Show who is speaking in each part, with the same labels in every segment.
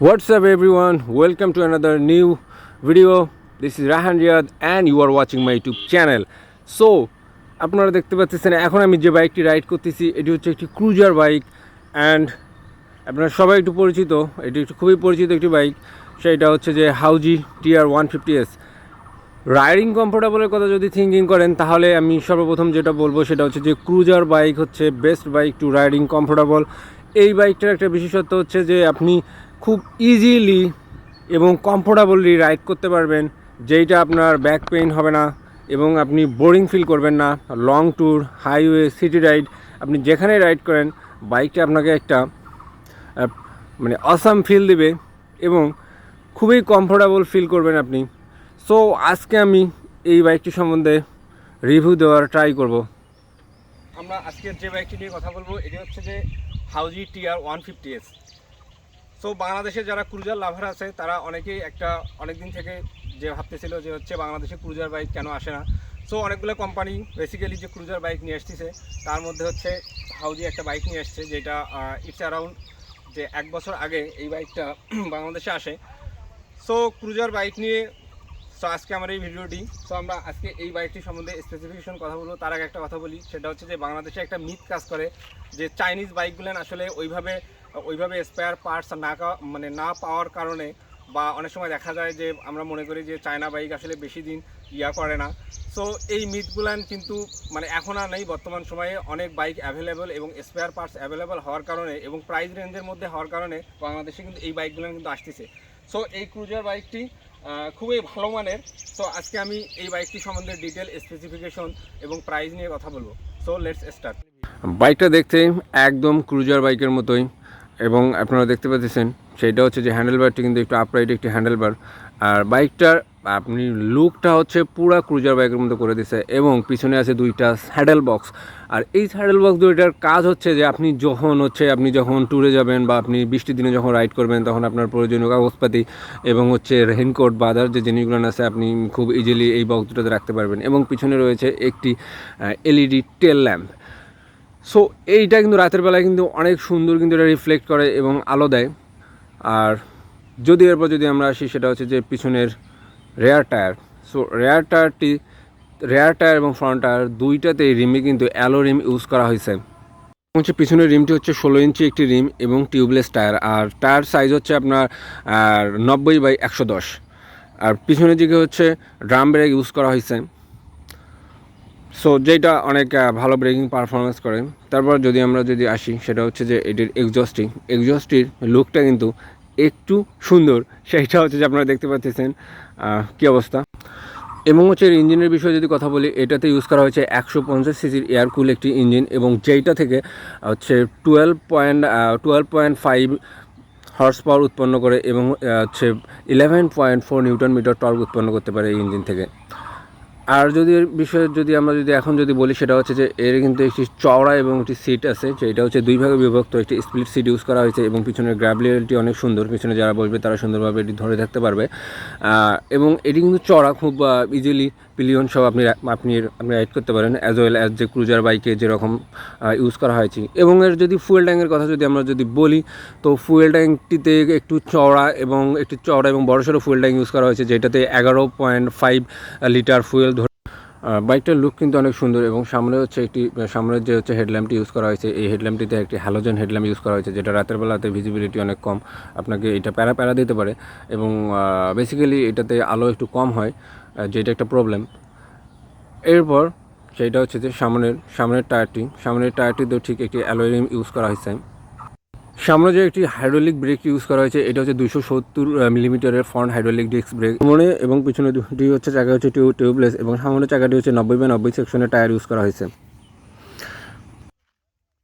Speaker 1: What's up everyone? Welcome to another new video. This is Rahan Riyad and you are watching my YouTube channel. So আপনারা দেখতে পাচ্ছেন এখন আমি যে বাইকটি রাইড করতেছি এটি হচ্ছে একটি ক্রুজার বাইক অ্যান্ড আপনারা সবাই একটু পরিচিত, এটি একটু খুবই পরিচিত একটি বাইক, সেটা হচ্ছে যে হাউজি টিআর 150s। রাইডিং কমফোর্টেবলের কথা যদি থিঙ্কিং করেন তাহলে আমি সর্বপ্রথম যেটা বলবো সেটা হচ্ছে যে ক্রুজার বাইক হচ্ছে best bike to riding comfortable. এই বাইকটার একটা বিশেষত্ব হচ্ছে যে আপনি খুব ইজিলি এবং কমফোর্টেবলি রাইড করতে পারবেন, যেইটা আপনার ব্যাক পেইন হবে না এবং আপনি বোরিং ফিল করবেন না। Long tour, highway, city ride, আপনি যেখানে রাইড করেন বাইকটা আপনাকে একটা অসাম ফিল দেবে এবং খুবই কমফোর্টেবল ফিল করবেন আপনি। সো আজকে আমি এই বাইকটি সম্বন্ধে রিভিউ দেওয়ার ট্রাই করব। আমরা আজকের যে বাইকটি নিয়ে কথা বলবো এটি হচ্ছে যে হাউজি টিআর 150s। সো বাংলাদেশে যারা ক্রুজার লাভার আছে তারা অনেকেই অনেক দিন থেকে যে ভাবতেছিল যে হচ্ছে বাংলাদেশে ক্রুজার বাইক কেন আসে না। সো অনেকগুলো কোম্পানি বেসিক্যালি যে ক্রুজার বাইক নিয়ে আসতেছে, তার মধ্যে হচ্ছে হাউজি একটা বাইক নিয়ে আসছে যেটা ইটস অ্যারাউন্ড যে 1 বছর আগে এই বাইকটা বাংলাদেশে আসে। সো ক্রুজার বাইক নিয়ে আজকে আমার এই ভিডিওটি। সো আমরা আজকে এই বাইকটি সম্বন্ধে স্পেসিফিকেশন কথা বলবো। তার আগে একটা কথা বলি, সেটা হচ্ছে যে বাংলাদেশে একটা মিথ কাজ করে যে চাইনিজ বাইকগুলো আসলে ওইভাবে স্পেয়ার পার্টস না পাওয়ার কারণে, বা অনেক সময় দেখা যায় যে আমরা মনে করি যে চায়না বাইক আসলে বেশি দিন করে না। সো এই মিথগুলান কিন্তু এখন আর নেই। বর্তমান সময়ে অনেক বাইক অ্যাভেলেবল এবং স্পেয়ার পার্টস অ্যাভেলেবল হওয়ার কারণে এবং প্রাইস রেঞ্জের মধ্যে হওয়ার কারণে বাংলাদেশে কিন্তু এই বাইকগুলো কিন্তু আসতেছে। সো এই ক্রুজার বাইকটি খুবই ভালো মানের। সো আজকে আমি এই বাইকটি সম্বন্ধে ডিটেল স্পেসিফিকেশন এবং প্রাইস নিয়ে কথা বলবো। So let's start. বাইকটা দেখতে একদম ক্রুজার বাইকের মতোই এবং আপনারা দেখতে পাচ্ছেন সেইটা হচ্ছে যে হ্যান্ডেলবারটি কিন্তু একটু আপরাইট একটি হ্যান্ডেলবার, আর বাইকটার আপনি লুকটা হচ্ছে পুরো ক্রুজার বাইকের মতো করে দিছে এবং পিছনে আছে দুইটা স্যাডেল বক্স। আর এই স্যাডেল বক্স দুইটার কাজ হচ্ছে যে আপনি যখন ট্যুরে যাবেন বা আপনি বৃষ্টির দিনে যখন রাইড করবেন তখন আপনার প্রয়োজনীয় কাগজপাতি এবং হচ্ছে রেইনকোট বা আদার যে জিনিসগুলো আছে আপনি খুব ইজিলি এই বক্স দুটোতে রাখতে পারবেন। এবং পিছনে রয়েছে একটি এলইডি টেল ল্যাম্প। সো এইটা কিন্তু রাতের বেলায় কিন্তু অনেক সুন্দর কিন্তু এটা রিফ্লেক্ট করে এবং আলো দেয়। আর এরপর যদি আমরা আসি সেটা হচ্ছে যে পিছনের rare tyre. So rare tyre এবং ফ্রন্ট টায়ার দুইটাতেই রিমে কিন্তু অ্যালো রিম ইউজ করা হয়েছে। হচ্ছে পিছনের রিমটি হচ্ছে 16 ইঞ্চি একটি রিম এবং টিউবলেস টায়ার, আর টায়ার সাইজ হচ্ছে আপনার 90/110। আর পিছনের দিকে হচ্ছে ড্রাম ব্রেক ইউজ করা হয়েছে, সো যেটা অনেক ভালো ব্রেকিং পারফরমেন্স করে। তারপর আমরা যদি আসি সেটা হচ্ছে যে এটির এক্সজস্টির লুকটা কিন্তু একটু সুন্দর, সেইটা হচ্ছে যে আপনারা দেখতে পাচ্ছেন কী অবস্থা। এবং হচ্ছে ইঞ্জিনের বিষয়ে যদি কথা বলি, এটাতে ইউজ করা হয়েছে 150 সিসির এয়ার কুল একটি ইঞ্জিন এবং যেইটা থেকে হচ্ছে 12.5 হর্স পাওয়ার উৎপন্ন করে এবং হচ্ছে 11.4 নিউটন মিটার টর্ক উৎপন্ন করতে পারে এই ইঞ্জিন থেকে। আর এর বিষয়ে আমরা এখন বলি সেটা হচ্ছে যে এর কিন্তু একটি চওড়া এবং একটি সিট আছে, যেটা হচ্ছে দুই ভাগে বিভক্ত, একটি স্প্লিট সিট ইউজ করা হয়েছে এবং পিছনের গ্র্যাবলিটি অনেক সুন্দর, পিছনে যারা বসবে তারা সুন্দরভাবে এটি ধরে থাকতে পারবে। এবং এটি কিন্তু চওড়া, খুব ইজিলি পিলিয়ন সহ আপনি রাইড করতে পারেন, অ্যাজ ওয়েল অ্যাজ যে ক্রুজার বাইকে যেরকম ইউজ করা হয়েছে। এবং এর ফুয়েল ট্যাঙ্কের কথা আমরা বলি, তো ফুয়েল ট্যাঙ্কটিতে একটু চওড়া এবং বড়সড় ফুয়েল ট্যাঙ্ক ইউজ করা হয়েছে, যেটাতে 11.5 লিটার ফুয়েল। বাইকটার লুক কিন্তু অনেক সুন্দর এবং সামনের যে হচ্ছে হেডল্যাম্পটি ইউজ করা হয়েছে, এই হেডল্যাম্পটিতে একটি হ্যালোজেন হেডল্যাম্প ইউজ করা হয়েছে, যেটা রাতের বেলাতে ভিজিবিলিটি অনেক কম, আপনাকে এটা প্যারা দিতে পারে এবং বেসিক্যালি এটাতে আলো একটু কম হয়, যেটা একটা প্রবলেম। এরপর সেইটা হচ্ছে যে সামনের টায়ারটিতেও ঠিক একটি অ্যালয় রিম ইউজ করা হয়েছে। সামনে যে একটি হাইড্রোলিক ব্রেক ইউজ করা হয়েছে, এটা হচ্ছে 270 মিলিমিটারের ফ্রন্ট হাইড্রোলিক ডিস্ক ব্রেক। সামনে এবং পিছনে দুটি হচ্ছে চাকা হচ্ছে টিউবলেস এবং সামনে চাকাটি হচ্ছে 90/90 সেকশনের টায়ার ইউজ করা হয়েছে।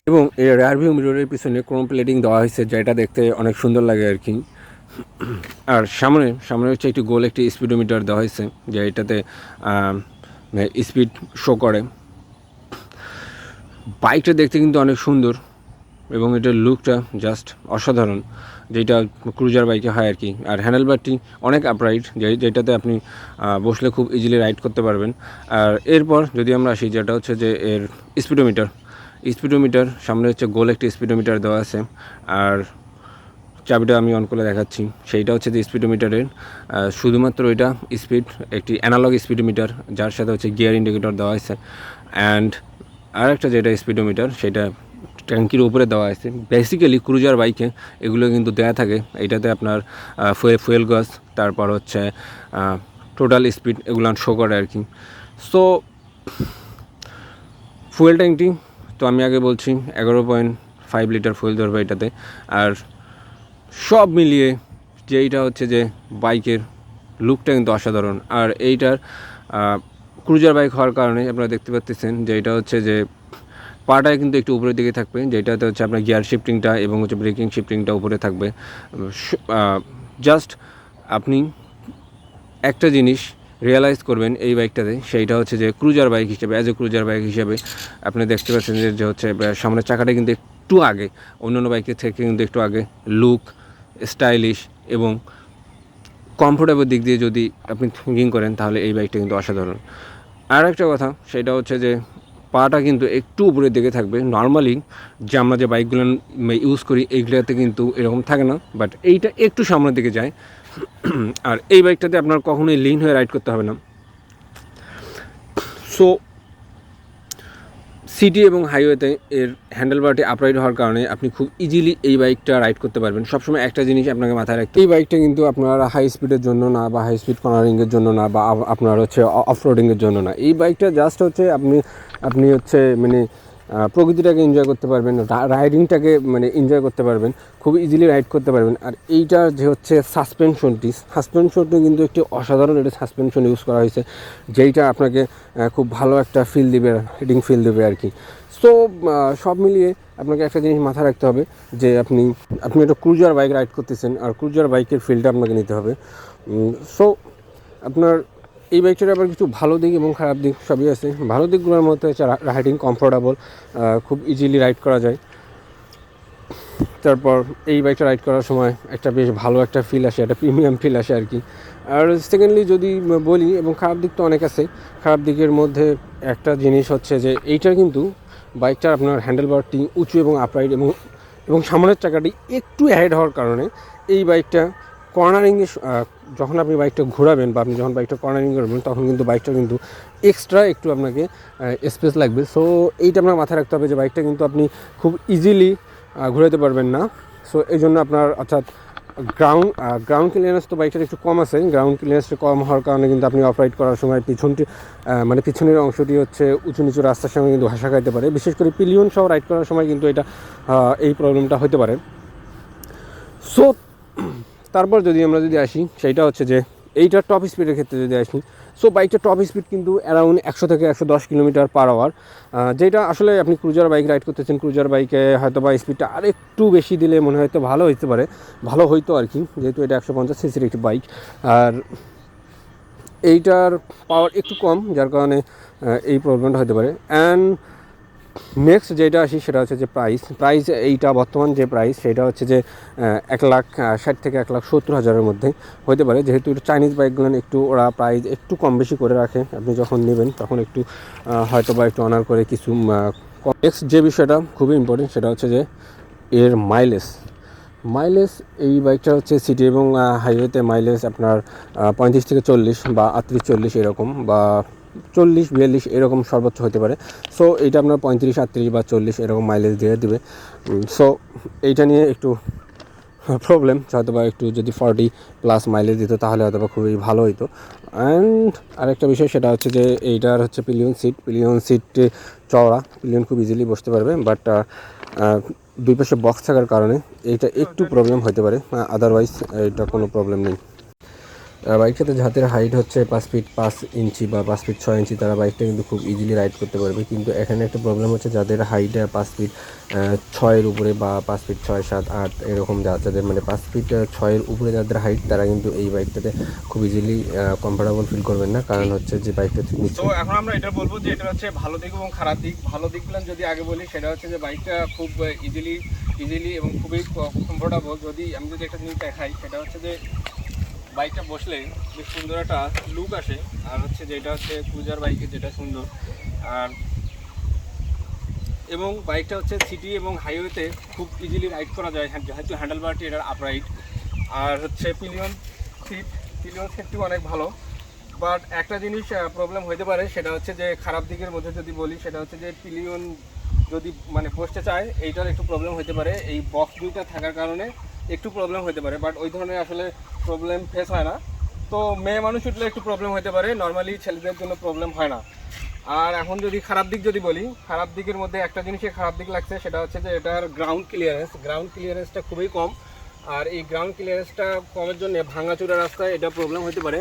Speaker 1: এবং এই রিয়ার ভিউ মিররের পিছনে ক্রোম প্লেটিং দেওয়া হয়েছে, যেটা দেখতে অনেক সুন্দর লাগে আর কি। আর সামনে হচ্ছে একটি গোল একটি স্পিডোমিটার দেওয়া হয়েছে, যে এটাতে স্পিড শো করে। বাইকটা দেখতে কিন্তু অনেক সুন্দর এবং এটার লুকটা জাস্ট অসাধারণ, যেটা ক্রুজার বাইকে হয় আর কি। আর হ্যান্ডেলবারটি অনেক আপরাইট, যেটাতে আপনি বসলে খুব ইজিলি রাইড করতে পারবেন। আর এরপর আমরা আসি যেটা হচ্ছে যে এর স্পিডোমিটার সামনে হচ্ছে গোল একটি স্পিডোমিটার দেওয়া আছে, আর চাবিটা আমি অন করে দেখাচ্ছি, সেইটা হচ্ছে যে স্পিডোমিটারের শুধুমাত্র এটা স্পিড, একটি অ্যানালগ স্পিডোমিটার যার সাথে হচ্ছে গিয়ার ইন্ডিকেটর দেওয়া আছে। অ্যান্ড আর একটা যেটা স্পিডোমিটার সেটা ট্যাঙ্কির উপরে দেওয়া আছে। বেসিক্যালি ক্রুজার বাইকে এগুলো কিন্তু দেওয়া থাকে। এইটাতে আপনার ফুয়েল গজ, তারপর হচ্ছে টোটাল স্পিড এগুলো শো করে আর কি। সো ফুয়েল ট্যাঙ্কটি তো আমি আগে বলছি 11.5 লিটার ফুয়েল ধরবে এটাতে। আর সব মিলিয়ে যে এইটা হচ্ছে যে বাইকের লুকটা কিন্তু অসাধারণ। আর এইটার ক্রুজার বাইক হওয়ার কারণে আপনারা দেখতে পাচ্ছেন যে এটা হচ্ছে যে পাটায় কিন্তু একটু উপরের দিকে থাকবে, যেটাতে হচ্ছে আপনার গিয়ার শিফটিংটা এবং হচ্ছে ব্রেকিং শিফটিংটা উপরে থাকবে। জাস্ট আপনি একটা জিনিস রিয়েলাইজ করবেন এই বাইকটাতে, সেইটা হচ্ছে যে ক্রুজার বাইক হিসেবে, অ্যাজ এ ক্রুজার বাইক হিসেবে আপনি দেখতে পাচ্ছেন যে হচ্ছে সামনের চাকাটা কিন্তু একটু আগে, অন্যান্য বাইকের থেকে কিন্তু একটু আগে। লুক, স্টাইলিশ এবং কমফোর্টেবল দিক দিয়ে যদি আপনি থিঙ্কিং করেন তাহলে এই বাইকটা কিন্তু অসাধারণ। আর একটা কথা সেটা হচ্ছে যে পাটা কিন্তু একটু উপরের দিকে থাকবে। নর্মালি যে আমরা যে বাইকগুলো ইউজ করি এইগুলোতে কিন্তু এরকম থাকে না, বাট এইটা একটু সামনের দিকে যায়। আর এই বাইকটাতে আপনার কখনোই লিন হয়ে রাইড করতে হবে না। সো সিটি এবং হাইওয়েতে এর হ্যান্ডেলবারটি আপরাইট হওয়ার কারণে আপনি খুব ইজিলি এই বাইকটা রাইড করতে পারবেন। সবসময় একটা জিনিস আপনাকে মাথায় রাখতে, এই বাইকটা কিন্তু আপনার হাই স্পিডের জন্য না, বা হাই স্পিড কর্নারিংয়ের জন্য না, বা আপনার হচ্ছে অফ রোডিংয়ের জন্য না। এই বাইকটা জাস্ট হচ্ছে আপনি হচ্ছে মানে প্রকৃতিটাকে এনজয় করতে পারবেন, রাইডিংটাকে মানে এনজয় করতে পারবেন, খুব ইজিলি রাইড করতে পারবেন। আর এইটার যে হচ্ছে সাসপেনশনটি কিন্তু একটি অসাধারণ একটা সাসপেনশন ইউজ করা হয়েছে, যেইটা আপনাকে খুব ভালো একটা ফিল দিবে, রাইডিং ফিল দেবে আর কি। সো সব মিলিয়ে আপনাকে একটা জিনিস মাথায় রাখতে হবে যে আপনি একটা ক্রুজার বাইক রাইড করতেছেন, আর ক্রুজার বাইকের ফিলটা আপনাকে নিতে হবে। সো আপনার এই বাইকটার আবার কিছু ভালো দিক এবং খারাপ দিক সবই আছে। ভালো দিকগুলোর মধ্যে হচ্ছে রাইডিং কমফোর্টেবল, খুব ইজিলি রাইড করা যায়। তারপর এই বাইকটা রাইড করার সময় একটা বেশ ভালো একটা ফিল আসে, একটা প্রিমিয়াম ফিল আসে আর কি। আর সেকেন্ডলি যদি বলি, এবং খারাপ দিক তো অনেক আছে, খারাপ দিকের মধ্যে একটা জিনিস হচ্ছে যে এইটার কিন্তু বাইকটার আপনার হ্যান্ডেলবারটি উঁচু এবং আপরাইট, এবং সামনের চাকাটি একটু অ্যাড হওয়ার কারণে এই বাইকটা কর্নারিংয়ে যখন আপনি বাইকটা ঘোরাবেন, বা আপনি যখন বাইকটা কর্নারিং করবেন, তখন কিন্তু বাইকটা কিন্তু এক্সট্রা একটু আপনাকে স্পেস লাগবে। সো এইটা আপনার মাথায় রাখতে হবে যে বাইকটা কিন্তু আপনি খুব ইজিলি ঘোরাতে পারবেন না। সো এই জন্য আপনার অর্থাৎ গ্রাউন্ড ক্লিয়ারেন্স তো বাইকটার একটু কম আছে। গ্রাউন্ড ক্লিয়ারেন্সটা কম হওয়ার কারণে কিন্তু আপনি অফ রাইড করার সময় পিছনের অংশটি হচ্ছে উঁচু নিচু রাস্তার সঙ্গে কিন্তু ঘাসা খাইতে পারে। বিশেষ করে পিলিয়ন সহ রাইড করার সময় কিন্তু এই প্রবলেমটা হতে পারে। সো তারপর যদি আসি, সেইটা হচ্ছে যে এইটার টপ স্পিডের ক্ষেত্রে যদি আসি, সো বাইকটার টপ স্পিড কিন্তু অ্যারাউন্ড 100 থেকে 110 কিলোমিটার পার আওয়ার, যেটা আসলে আপনি ক্রুজার বাইক রাইড করতেছেন। ক্রুজার বাইকে হয়তো বা স্পিডটা আর একটু বেশি দিলে মনে হয়তো ভালো হইতো আর কি, যেহেতু এটা 150 সিসির একটি বাইক। আর এইটার পাওয়ার একটু কম, যার কারণে এই প্রবলেমটা হতে পারে। অ্যান্ড নেক্সট যেটা আসি সেটা হচ্ছে যে প্রাইস এইটা বর্তমান যে প্রাইস সেটা হচ্ছে যে 1,60,000 থেকে 1,70,000 মধ্যে হতে পারে, যেহেতু চাইনিজ বাইকগুলো একটু ওরা প্রাইস একটু কম বেশি করে রাখে। আপনি যখন নেবেন তখন একটু হয়তো বা একটু অনার করে কিছু। নেক্সট যে বিষয়টা খুবই ইম্পর্টেন্ট সেটা হচ্ছে যে এর মাইলেজ। এই বাইকটা হচ্ছে সিটি এবং হাইওয়েতে মাইলেজ আপনার 35 থেকে 40 বা 38-40 এরকম, বা 40-42 এরকম সর্বোচ্চ হতে পারে। সো এইটা আপনার 35-38 বা 40 এরকম মাইলেজ দিয়ে দেবে। সো এইটা নিয়ে একটু প্রবলেম, হয়তো বা একটু যদি 40+ মাইলেজ দিত তাহলে হয়তো বা খুবই ভালো হতো। অ্যান্ড আরেকটা বিষয় সেটা হচ্ছে যে এইটার হচ্ছে পিলিয়ন সিট চওড়া, পিলিয়ন খুব ইজিলি বসতে পারবে। বাট দুই পাশে বক্স থাকার কারণে এইটা একটু প্রবলেম হতে পারে, আদারওয়াইজ এটা কোনো প্রবলেম নেই। বাইকটাতে যাদের হাইট হচ্ছে 5 ফিট 5 ইঞ্চি বা 5 ফিট 6 ইঞ্চি, তারা বাইকটা কিন্তু খুব ইজিলি রাইড করতে পারবে। কিন্তু এখানে একটা প্রবলেম হচ্ছে যাদের হাইট 5 ফিট 6-এর উপরে, বা 5 ফিট 6, 7, 8 এরকম, যাদের 5 ফিট 6-এর উপরে যাদের হাইট, তারা কিন্তু এই বাইকটাতে খুব ইজিলি কমফোর্টেবল ফিল করবেন না। কারণ হচ্ছে যে বাইকটা নিচ্ছে। তো এখন আমরা এটা বলবো যে এটা হচ্ছে ভালো দিক এবং খারাপ দিক। ভালো দিকগুলো যদি আগে বলি, সেটা হচ্ছে যে বাইকটা খুব ইজিলি এবং খুবই কমফোর্টেবল। যদি একটা জিনিস দেখাই, সেটা হচ্ছে যে বাইকটা বসলে বেশ সুন্দর একটা লুক আসে। আর হচ্ছে যেটা হচ্ছে ক্রুজার বাইকে যেটা সুন্দর, আর এবং বাইকটা হচ্ছে সিটি এবং হাইওয়েতে খুব ইজিলি রাইড করা যায়, যেহেতু হ্যান্ডেল বারটি এটার আপরাইট। আর হচ্ছে পিলিয়ন সিটটি অনেক ভালো। বাট একটা জিনিস প্রবলেম হতে পারে, সেটা হচ্ছে যে খারাপ দিকের মধ্যে যদি বলি, সেটা হচ্ছে যে পিলিয়ন যদি মানে বসতে চায় এইটার একটু প্রবলেম হতে পারে, এই বক্স দুইটা থাকার কারণে একটু প্রবলেম হতে পারে। বাট ওই ধরনের আসলে প্রবলেম ফেস হয় না। তো মেয়ে মানুষ উঠলে একটু প্রবলেম হতে পারে, নর্মালি ছেলেদের জন্য প্রবলেম হয় না। আর এখন যদি খারাপ দিক যদি বলি, খারাপ দিকের মধ্যে একটা জিনিসের খারাপ দিক লাগছে, সেটা হচ্ছে যে এটার গ্রাউন্ড ক্লিয়ারেন্সটা খুবই কম। আর এই গ্রাউন্ড ক্লিয়ারেন্সটা কমের জন্য ভাঙাচোরা রাস্তায় এটা প্রবলেম হতে পারে।